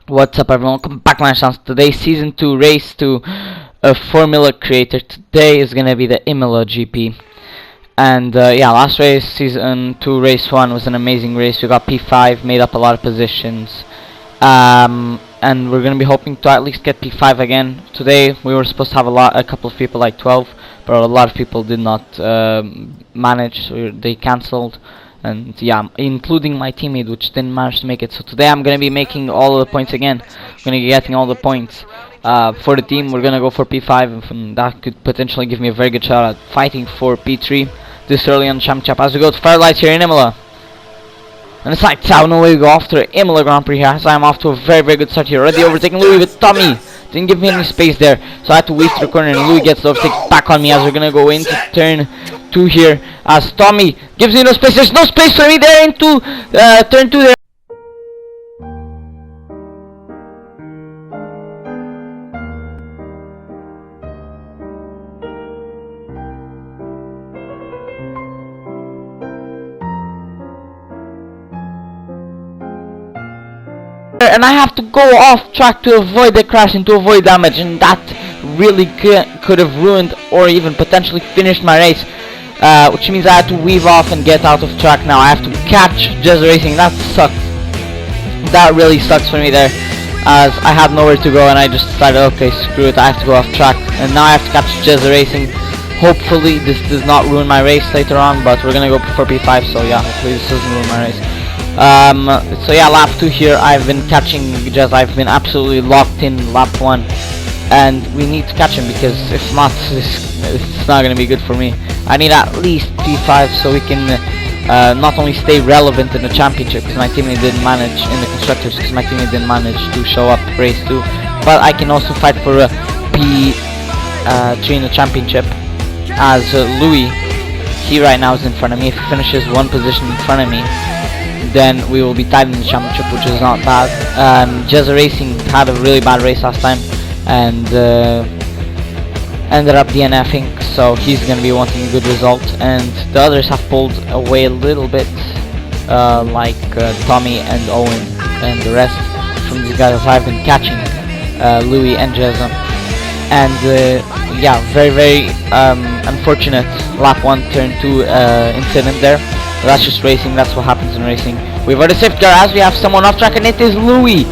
What's up, everyone? Welcome back to my channel. Today's season 2 race to a Formula Creator. Today is gonna be the Imola GP. And yeah, last race, season 2 race 1 was an amazing race. We got P5, made up a lot of positions. And we're gonna be hoping to at least get P5 again. Today we were supposed to have a couple of people like 12, but a lot of people did not manage, so they cancelled. And yeah, including my teammate, which didn't manage to make it. So today I'm gonna be making all of the points again. I'm gonna be getting all the points for the team. We're gonna go for P5, and that could potentially give me a very good shot at fighting for P3 this early on Championship. As we go to Firelights here in Imola, and it's like no way we go after Imola Grand Prix here. As I'm off to a very good start here. Already overtaking Louis with Tommy. Didn't give me any space there, so I had to wait through the corner, and Louis gets the overtake back on me as we're gonna go into turn 2 here. As Tommy gives me no space. There's no space for me there into turn 2 there. And I have to go off track to avoid the crash and to avoid damage, and that really could have ruined or even potentially finished my race, which means I had to weave off and get out of track. Now I have to catch Jez Racing. That sucks. That really sucks for me there, as I had nowhere to go, and I just decided, okay, screw it, I have to go off track, and now I have to catch Jez Racing. Hopefully this does not ruin my race later on, but we're gonna go for P5, so yeah, hopefully this doesn't ruin my race. So yeah, lap 2 here, I've been catching Jez. I've been absolutely locked in lap 1, and we need to catch him, because if not, it's not gonna be good for me. I need at least P5 so we can not only stay relevant in the championship, because my teammate didn't manage, in the constructors, because my teammate didn't manage to show up race 2, but I can also fight for a P3 in the championship, as Louis, he right now is in front of me. If he finishes one position in front of me, then we will be tied in the championship, which is not bad. Jez Racing had a really bad race last time, and ended up DNFing, so he's going to be wanting a good result. And the others have pulled away a little bit, like Tommy and Owen and the rest from these guys. I've been catching Louis and Jez, and yeah, very unfortunate lap 1 turn 2 incident there. But that's just racing. That's what happens in racing. We've already saved car as we have someone off track, and it is Louis.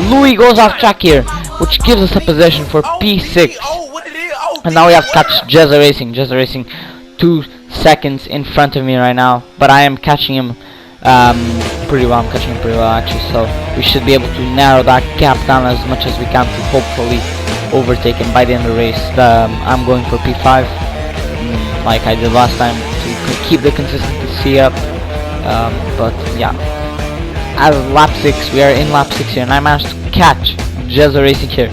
Louis goes off track here, which gives us a position for P6. And now we have catch Jez Racing. Jez Racing 2 seconds in front of me right now, but I am catching him pretty well. I'm catching him pretty well actually, so we should be able to narrow that gap down as much as we can to hopefully overtake him by the end of the race. I'm going for P5, like I did last time, to keep the consistency up. But yeah, as lap 6, we are in lap 6 here, and I managed to catch Jez Racing here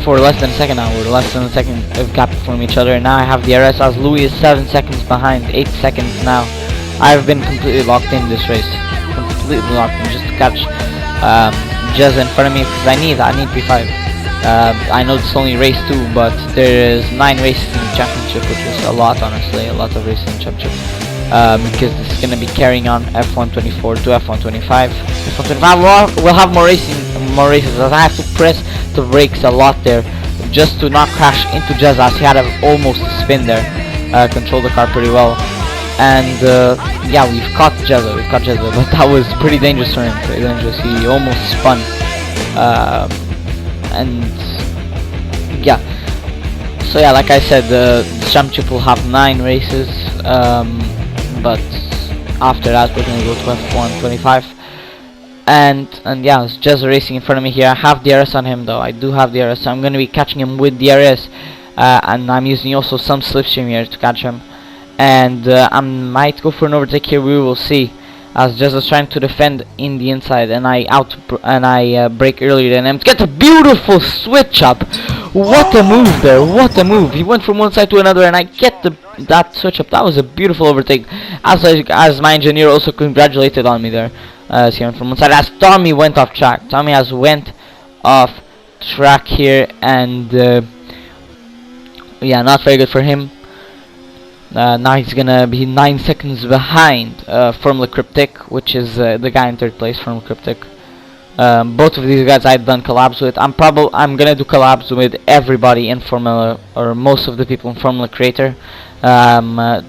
for less than a second now. We're less than a second of gap from each other, and now I have the RS, as Louis is 7 seconds behind, 8 seconds now. I've been completely locked in this race, completely locked in, just to catch Jez in front of me, because I need P5. I know it's only race 2, but there is 9 races in the championship, which is a lot, honestly, a lot of races in the championship. Because this is going to be carrying on F124 to F125. F125 we'll have more races, as I have to press the brakes a lot there, just to not crash into Jez, as he had almost a spin there. Controlled the car pretty well, and yeah, we've caught Jez, but that was pretty dangerous for him, pretty dangerous. He almost spun, and yeah. So yeah, like I said, the championship will have 9 races, but after that we're gonna go to F125, and yeah, it's Jez Racing in front of me here. I have DRS on him though. I do have DRS, so I'm gonna be catching him with DRS, and I'm using also some slipstream here to catch him, and I might go for an overtake here. We will see, as Jez is trying to defend in the inside, and I brake earlier than him to get a beautiful switch up. What a move there! What a move! He went from one side to another, and I get that switch up. That was a beautiful overtake. As my engineer also congratulated on me there. As he went from one side, as Tommy went off track. Tommy has went off track here, and yeah, not very good for him. Now he's gonna be 9 seconds behind Formula Cryptic, which is the guy in 3rd place, Formula Cryptic. Both of these guys I've done collabs with. I'm gonna do collabs with everybody in Formula, or most of the people in Formula Creator.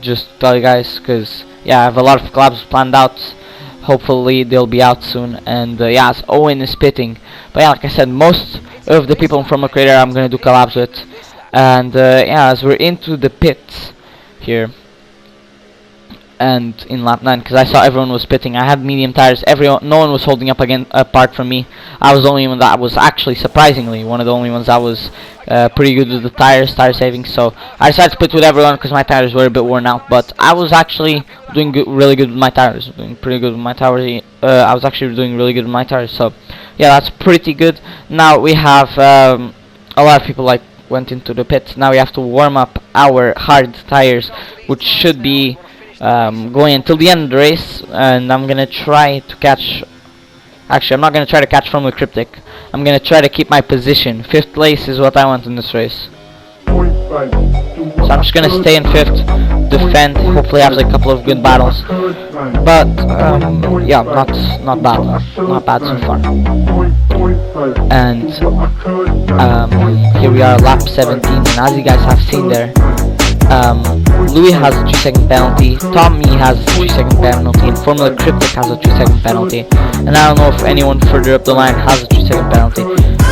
Just tell you guys, because yeah, I have a lot of collabs planned out. Hopefully they'll be out soon. And yeah, as Owen is pitting. But yeah, like I said, most of the people in Formula Creator I'm gonna do collabs with. And yeah, as we're into the pits here, and in lap 9, because I saw everyone was pitting. I had medium tires. No one was holding up again apart from me. I was the only one that was actually, surprisingly, one of the only ones that was pretty good with the tire saving. So I decided to pit with everyone because my tires were a bit worn out. But I was actually doing really good with my tires. Doing pretty good with my tires. I was actually doing really good with my tires. So yeah, that's pretty good. Now we have a lot of people went into the pits. Now we have to warm up our hard tires, which should be going until the end of the race. And I'm gonna try to catch, actually I'm not gonna try to catch from the Cryptic. I'm gonna try to keep my position. 5th place is what I want in this race, so I'm just gonna stay in 5th, defend, hopefully have a couple of good battles. But yeah, not bad so far. And here we are, lap 17, and as you guys have seen there, Louis has a 3-second penalty, Tommy has a 3-second penalty, and Formula Cryptic has a 3-second penalty. And I don't know if anyone further up the line has a 3-second penalty.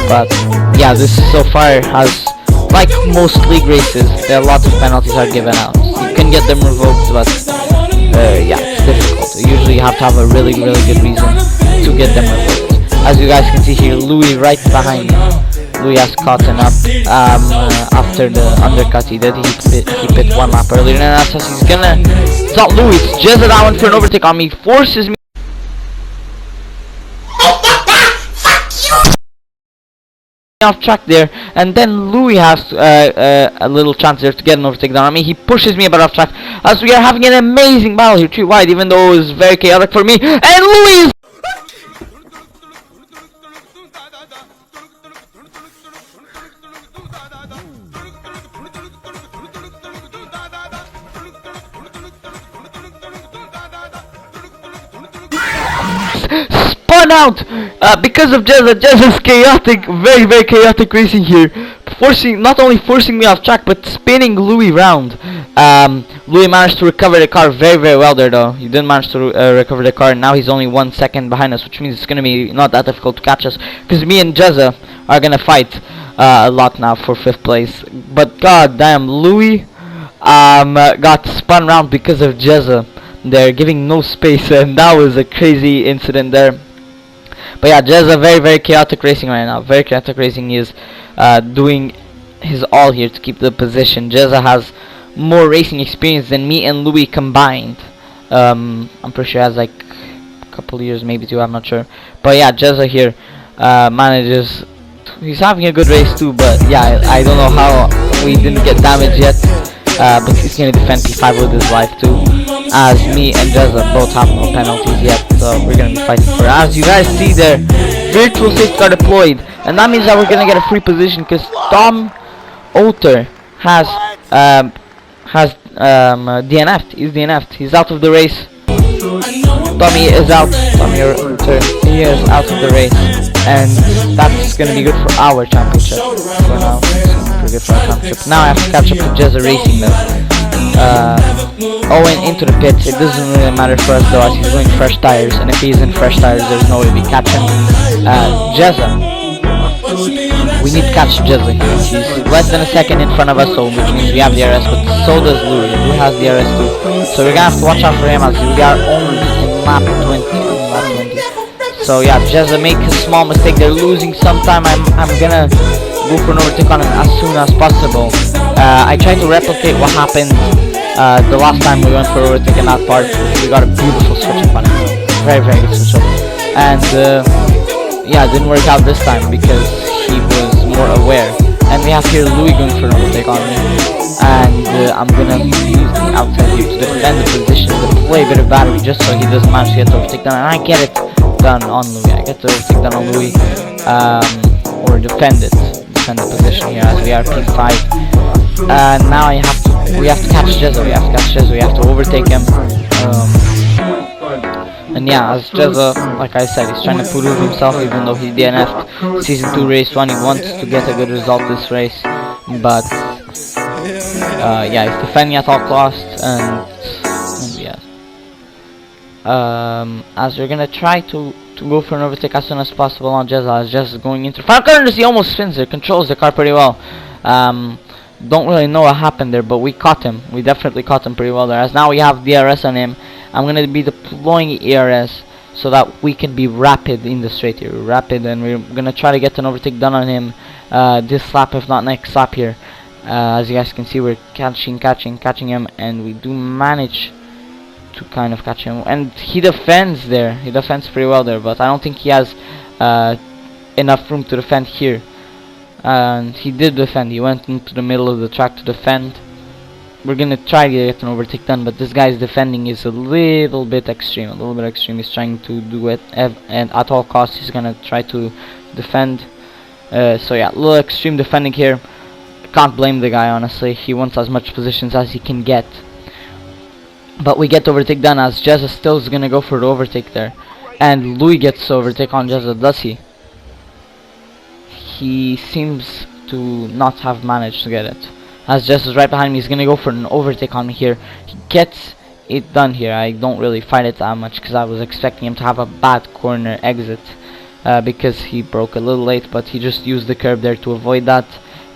But yeah, this so far has, like most league races, there are lots of penalties are given out. You can get them revoked, but yeah, it's difficult. Usually you have to have a really good reason to get them revoked. As you guys can see here, Louis right behind me. Louis has caught up after the undercut he did. He pit 1 lap earlier, and that's how he's gonna. It's not Louis, it's Jezza that went for an overtake on me. Forces me off track there, and then Louis has a little chance there to get an overtake down on me. He pushes me about off track as we are having an amazing battle here, 3 wide, even though it was very chaotic for me. And Louis is spun out because of Jezza's chaotic, very chaotic racing here, not only forcing me off track but spinning Louis round. Louis managed to recover the car very well there though. He didn't manage to recover the car, and now he's only 1 second behind us, which means it's gonna be not that difficult to catch us, because me and Jezza are gonna fight a lot now for 5th place. But god damn, Louis got spun round because of Jezza. They're giving no space, and that was a crazy incident there. But yeah, Jezza very chaotic racing right now. Very chaotic racing. He is doing his all here to keep the position. Jezza has more racing experience than me and Louis combined. I'm pretty sure he has like a couple years, maybe 2, I'm not sure. But yeah, Jezza here manages. He's having a good race too, but yeah, I don't know how we didn't get damaged yet. But he's gonna defend P5 with his life too, as me and Jezza both have no penalties yet, so we're gonna be fighting for it. As you guys see there, virtual safety car deployed, and that means that we're gonna get a free position because Tom Otter has DNF'd. He's DNF'd. He's out of the race. Tommy is out. Tommy Otter, he is out of the race, and that's gonna be good for our championship for now. Pretty good for our championship. Now I have to catch up with Jezza Racing though. Owen into the pits. It doesn't really matter for us though, as he's going fresh tires, and if he's in fresh tires there's no way we catch him. Jezza, we need to catch Jezza here. He's less than a second in front of us, so which means we have the RS, but so does Louis. Louis has the RS too, so we're gonna have to watch out for him as we are only in lap 20. So yeah, Jezza make a small mistake. They're losing some time. I'm gonna go for an overtake on him as soon as possible. I tried to replicate what happened the last time we went for overtake in that part. We got a beautiful switch up on him, very good switch up, and yeah, it didn't work out this time because he was more aware. And we have here Louis going for an overtake on me, and I'm gonna use the outside here to defend the position, to play a bit of battery just so he doesn't manage to get the overtake done, and I get it done on Louis. I get the overtake done on Louis, or defend the position here as we are P5. Now we have to catch Jezza. We have to overtake him. And yeah, as Jezza, like I said, he's trying to prove himself even though he DNF'd Season 2 Race 1. He wants to get a good result this race, but yeah, he's defending at all costs, and yeah. As we're gonna try to go for an overtake as soon as possible on Jezza, as Jezza is going into final corners. He almost spins it, controls the car pretty well. Don't really know what happened there, but we caught him. We definitely caught him pretty well there. As now we have DRS on him, I'm gonna be deploying ERS so that we can be rapid in the straight here. Rapid, and we're gonna try to get an overtake done on him this lap, if not next lap here. As you guys can see, we're catching him, and we do manage to kind of catch him, and he defends there. He defends pretty well there, but I don't think he has enough room to defend here. And he did defend. He went into the middle of the track to defend. We're gonna try to get an overtake done, but this guy's defending is a little bit extreme. He's trying to do it, and at all costs he's gonna try to defend. So yeah, a little extreme defending here. Can't blame the guy, honestly. He wants as much positions as he can get. But we get overtake done, as Jezza still is gonna go for the overtake there. And Louis gets the overtake on Jezza, does he? He seems to not have managed to get it. As Jezza's right behind me, he's gonna go for an overtake on me here. He gets it done here. I don't really fight it that much because I was expecting him to have a bad corner exit. Because he broke a little late, but he just used the curb there to avoid that.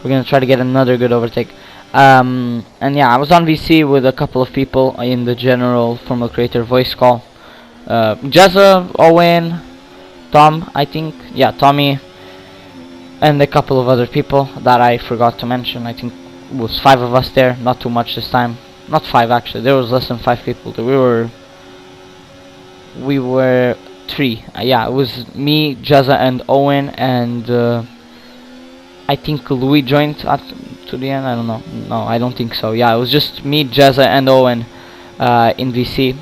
We're gonna try to get another good overtake. And yeah, I was on VC with a couple of people in the general Formula Creator voice call. Jezza, Owen, Tom, I think, yeah, Tommy, and a couple of other people that I forgot to mention. I think it was 5 of us there, not too much this time. Not 5 actually, there was less than 5 people. We were 3. Yeah, it was me, Jezza, and Owen, and I think Louis joined to the end. I don't know. No, I don't think so. Yeah, it was just me, Jezza, and Owen in VC.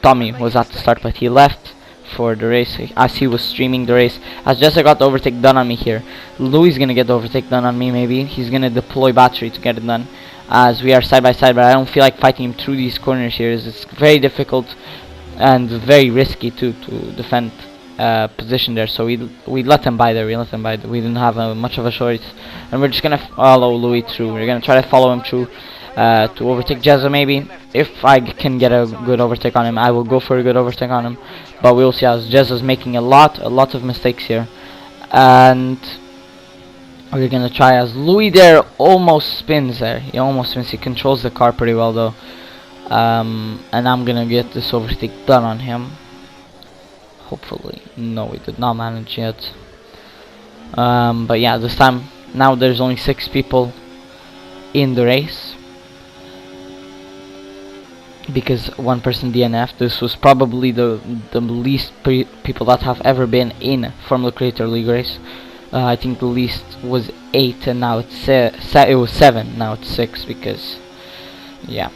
Tommy was at the start, but he left for the race as he was streaming the race. As Jezza got the overtake done on me here, Louis is gonna get the overtake done on me. Maybe he's gonna deploy battery to get it done, as we are side by side. But I don't feel like fighting him through these corners here. It's very difficult and very risky to defend position there, so we let him by there. We didn't have much of a choice, and we're just gonna follow Louis through. We're gonna try to follow him through to overtake Jezza. Maybe if I can get a good overtake on him, I will go for a good overtake on him, but we'll see, as Jezza's making a lot of mistakes here. And we're gonna try, as Louis there almost spins there. He almost spins. He controls the car pretty well though. And I'm gonna get this overtake done on him, hopefully. No, we did not manage yet. But yeah, this time, now there's only 6 people in the race, because one person DNF. This was probably the least people that have ever been in Formula Creator League race. I think the least was 8, and now it's it was 7. Now it's 6, because yeah.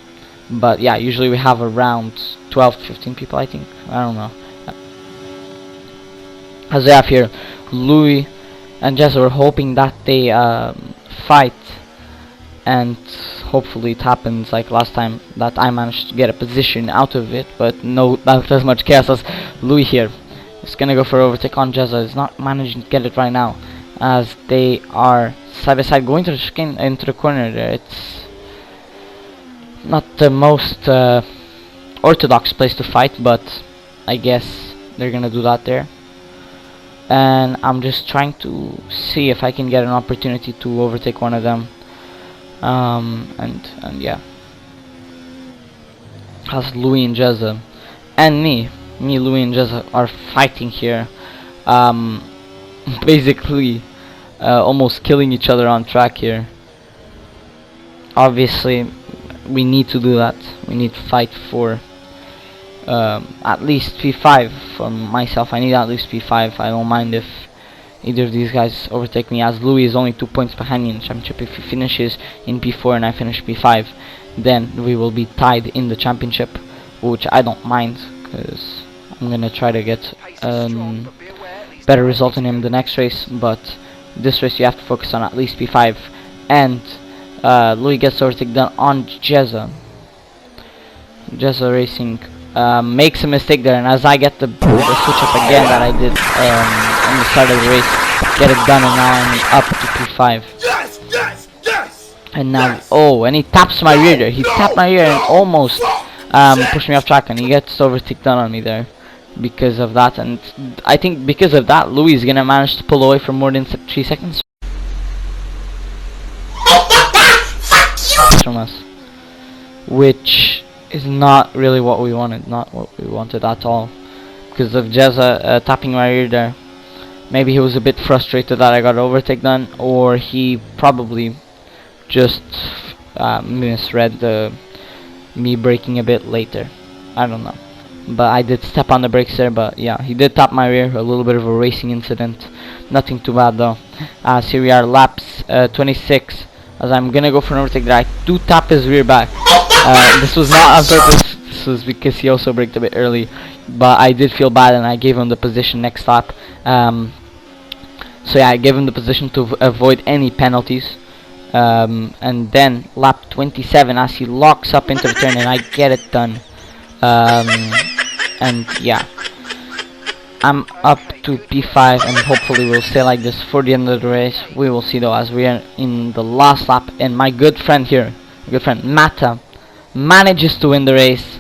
But yeah, usually we have around 12 to 15 people, I think. I don't know. As we have here, Louis and Jezza were hoping that they fight, and hopefully it happens like last time, that I managed to get a position out of it. But no, not as much chaos, as Louis here is gonna go for overtake on Jezza. Is not managing to get it right now, as they are side by side going to the chicane, into the corner there. It's not the most orthodox place to fight, but I guess they're gonna do that there. And I'm just trying to see if I can get an opportunity to overtake one of them. And yeah, as Louis and Jezza and me, Louis and Jezza are fighting here, basically almost killing each other on track here. Obviously we need to do that. We need to fight for at least P5 for myself. I need at least P5. I don't mind if either of these guys overtake me, as Louis is only 2 points behind me in the championship. If he finishes in P4 and I finish P5, then we will be tied in the championship, which I don't mind, because I'm gonna try to get better result in him the next race. But this race you have to focus on at least P5. And Louis gets overtake done on Jezza. Jezza racing makes a mistake there, and as I get the switch up again that I did on the start of the race, get it done, and now I'm up to P5. And now, oh, and he taps my rear there. He tapped my rear and almost pushed me off track, and he gets overtaken on me there because of that. And I think because of that, Louis is gonna manage to pull away for more than 3 seconds from us, which is not really what we wanted. Not what we wanted at all, because of Jezza tapping my rear there. Maybe he was a bit frustrated that I got overtaken, or he probably just misread me braking a bit later. I don't know, but I did step on the brakes there. But yeah, he did tap my rear. A little bit of a racing incident, nothing too bad though. So here we are, laps 26. As I'm gonna go for an overtake there, I do tap his rear back. This was not on purpose. This was because he also braked a bit early, but I did feel bad and I gave him the position next lap. So yeah, I gave him the position to avoid any penalties. And then lap 27, as he locks up into the turn, and I get it done. And yeah, I'm up to P5, and hopefully we'll stay like this for the end of the race. We will see though, as we are in the last lap, and my good friend here, Mata, manages to win the race.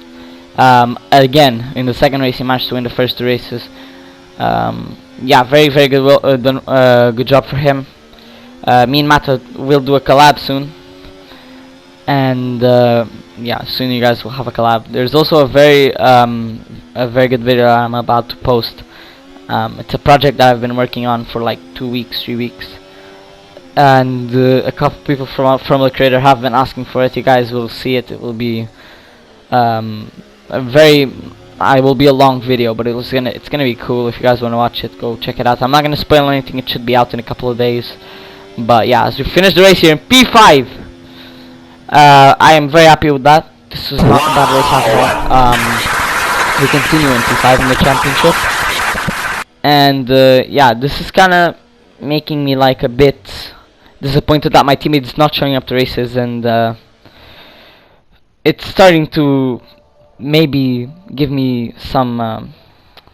Again, in the second race he managed to win the first 2 races. Yeah, very good, good job for him. Me and Mata will do a collab soon, and yeah, soon you guys will have a collab. There's also a very good video I'm about to post. It's a project that I've been working on for like 2 weeks, 3 weeks, and a couple people from the creator have been asking for it. You guys will see it. It will be it will be a long video, but it's gonna be cool. If you guys want to watch it, go check it out. I'm not gonna spoil anything. It should be out in a couple of days. But yeah, as we finish the race here in P5, I am very happy with that. This was not a bad race after all. We continue in P5 in the championship, and yeah, this is kind of making me like a bit disappointed that my teammate is not showing up to races, and it's starting to maybe give me some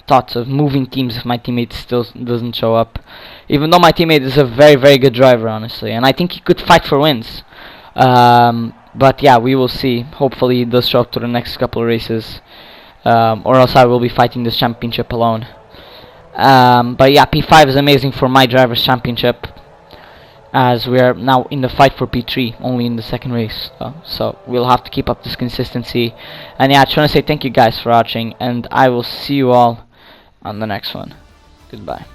thoughts of moving teams if my teammate still doesn't show up, even though my teammate is a very good driver, honestly, and I think he could fight for wins. But yeah, we will see. Hopefully he does show up to the next couple of races, or else I will be fighting this championship alone. But yeah, P5 is amazing for my drivers championship, as we are now in the fight for P3, only in the second race. So we'll have to keep up this consistency. And yeah, I just want to say thank you guys for watching, and I will see you all on the next one. Goodbye.